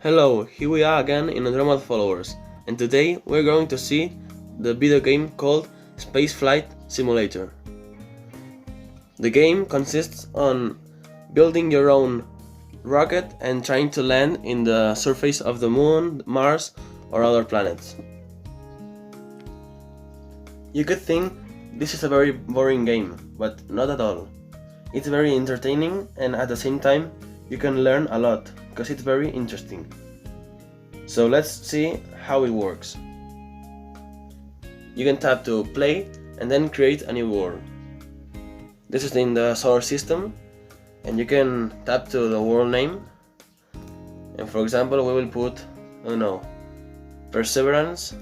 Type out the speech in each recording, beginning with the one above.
Hello, here we are again in Andromeda Followers, and today we're going to see the video game called Spaceflight Simulator. The game consists on building your own rocket and trying to land in the surface of the Moon, Mars, or other planets. You could think this is a very boring game, but not at all. It's very entertaining, and at the same time you can learn a lot, because it's very interesting. So let's see how it works. You can tap to play and then create a new world. This is in the solar system, and you can tap to the world name, and for example we will put, I don't know, Perseverance.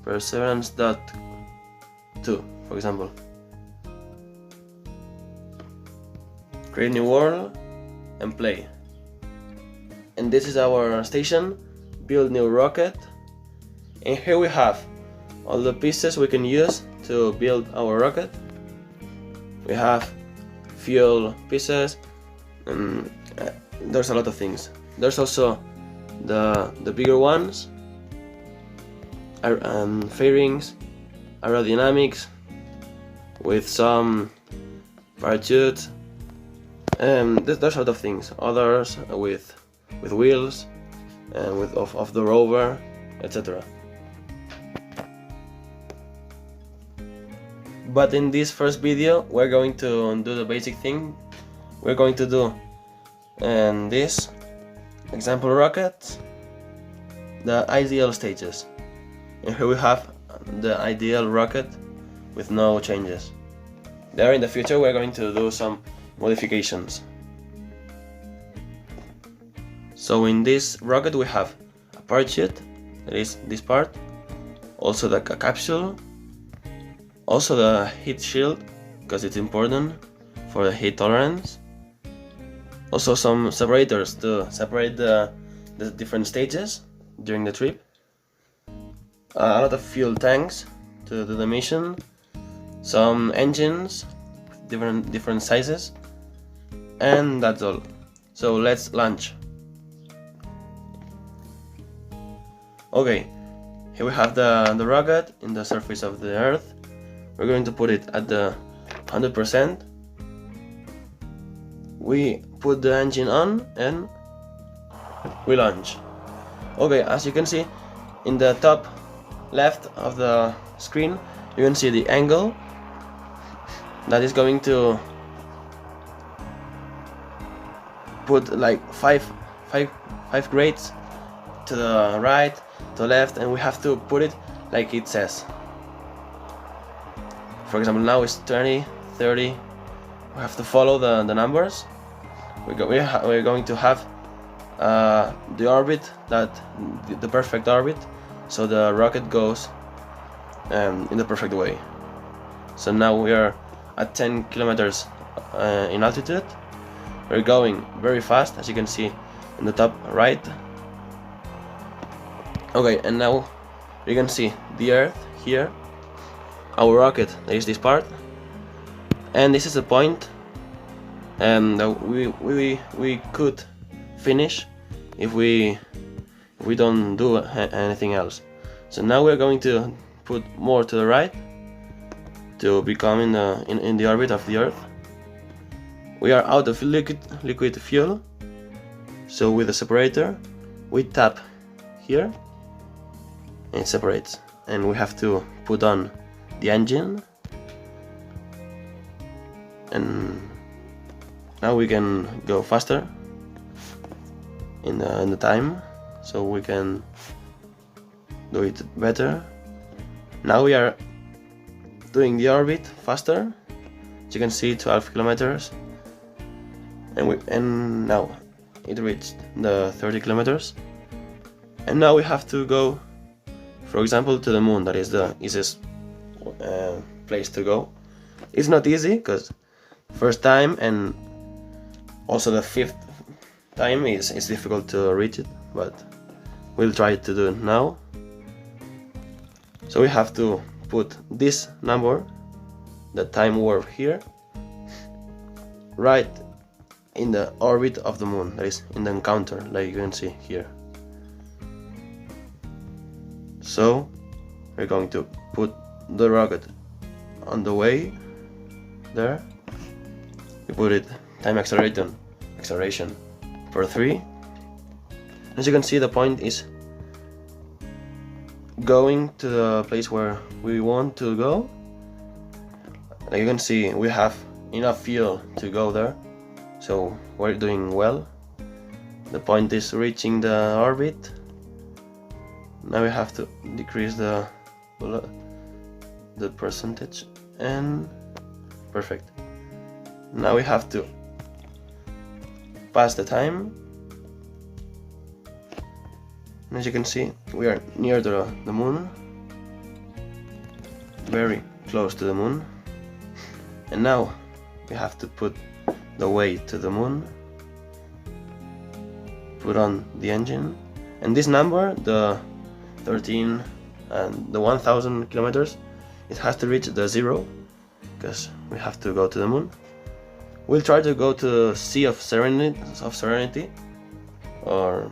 Perseverance.2, for example. Create new world and play. And this is our station, build new rocket. And here we have all the pieces we can use to build our rocket. We have fuel pieces, and there's a lot of things. There's also the bigger ones, fairings, aerodynamics, with some parachutes. There's a lot of things. Others with wheels, and with of the rover, etc. But in this first video, we're going to do the basic thing. We're going to do this example rocket, the ideal stages. And here we have the ideal rocket with no changes. There in the future we're going to do some modifications. So in this rocket we have a parachute, that is this part, also the capsule, also the heat shield, because it's important for the heat tolerance, also some separators to separate the different stages during the trip, a lot of fuel tanks to do the mission, some engines, different sizes, and that's all. So let's launch. Okay, here we have the rocket in the surface of the Earth. We're going to put it at the 100%. We put the engine on and we launch. Okay, as you can see in the top left of the screen, you can see the angle that is going to put like five grades to the right, to the left, and we have to put it like it says. For example, now it's 20, 30. We have to follow the numbers. We're going to have the orbit, the perfect orbit, so the rocket goes in the perfect way. So now we are at 10 kilometers in altitude. We're going very fast, as you can see in the top right. Okay, and now you can see the Earth here, our rocket, that is this part, and this is the point that we could finish if we don't do anything else. So now we're going to put more to the right to become in the orbit of the Earth. We are out of liquid fuel, so with the separator we tap here and it separates, and we have to put on the engine, and now we can go faster in the time, so we can do it better. Now we are doing the orbit faster. As you can see, 12 kilometers, and now it reached the 30 kilometers, and now we have to go, for example, to the Moon. That is the easiest place to go. It's not easy because first time and also the 5th time is difficult to reach it, but we'll try to do it now. So we have to put this number, the time warp here, right in the orbit of the moon, that is in the encounter, like you can see here. So we're going to put the rocket on the way there. We put it time acceleration for 3. As you can see, the point is going to the place where we want to go. Like you can see, we have enough fuel to go there, so we're doing well. The point is reaching the orbit. Now we have to decrease the percentage, and perfect. Now we have to pass the time. And as you can see, we are near the moon, very close to the moon. And now we have to put the way to the moon, put on the engine, and this number, the 13 and the 1000 kilometers, it has to reach the 0, because we have to go to the moon. We'll try to go to Sea of Serenity, or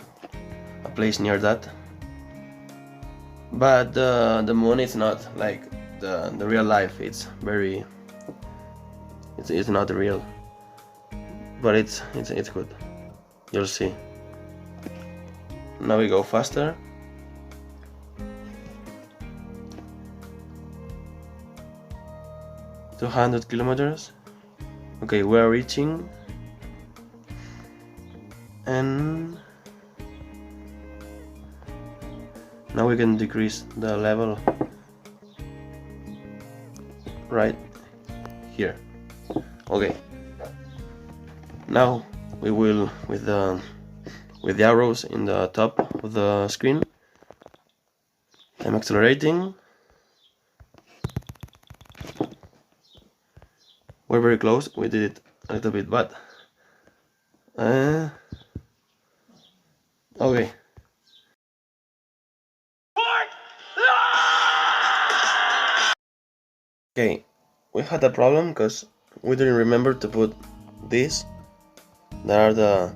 a place near that. But the moon is not like the real life. It's very, it's not real, but it's good. You'll see. Now we go faster. "200 kilometers. Okay, we're reaching, and now we can decrease the level right here. Okay, now we will, with the arrows in the top of the screen, I'm accelerating. We're very close. We did it a little bit bad. Okay. Okay, we had a problem because we didn't remember to put these. There are the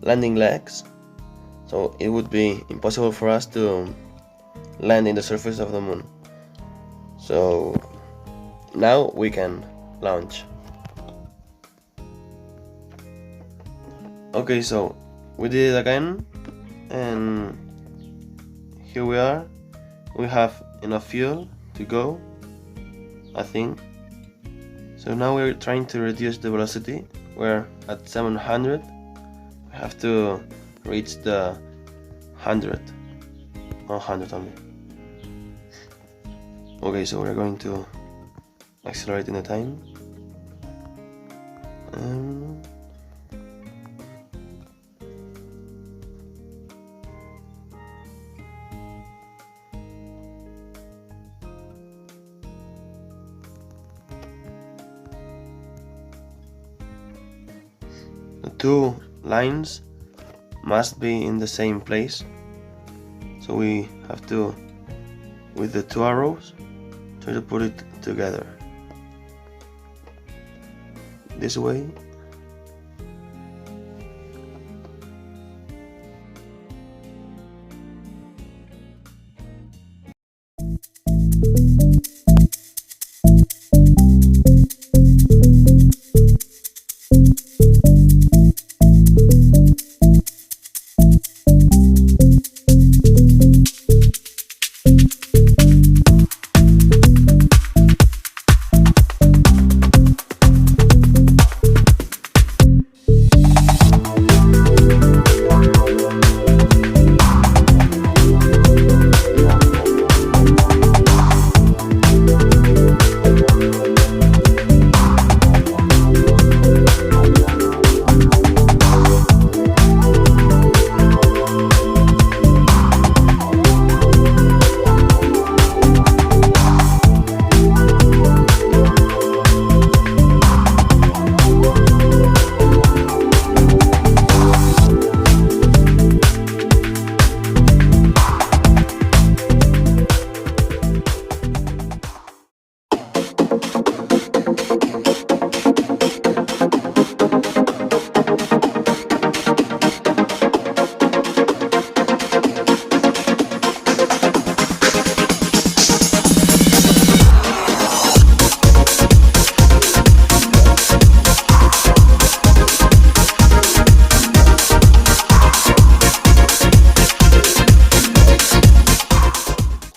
landing legs, so it would be impossible for us to land in the surface of the moon. So now we can launch. Okay, so we did it again, and here we are. We have enough fuel to go, I think. So now we're trying to reduce the velocity. We're at 700. We have to reach the 100 only. Okay, so we're going to accelerate in the time. The two lines must be in the same place, so we have to, with the two arrows, try to put it together this way.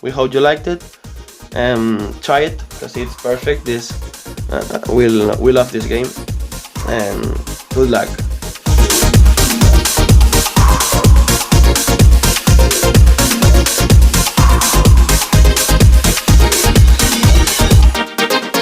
We hope you liked it. Try it because it's perfect. We love this game, and good luck.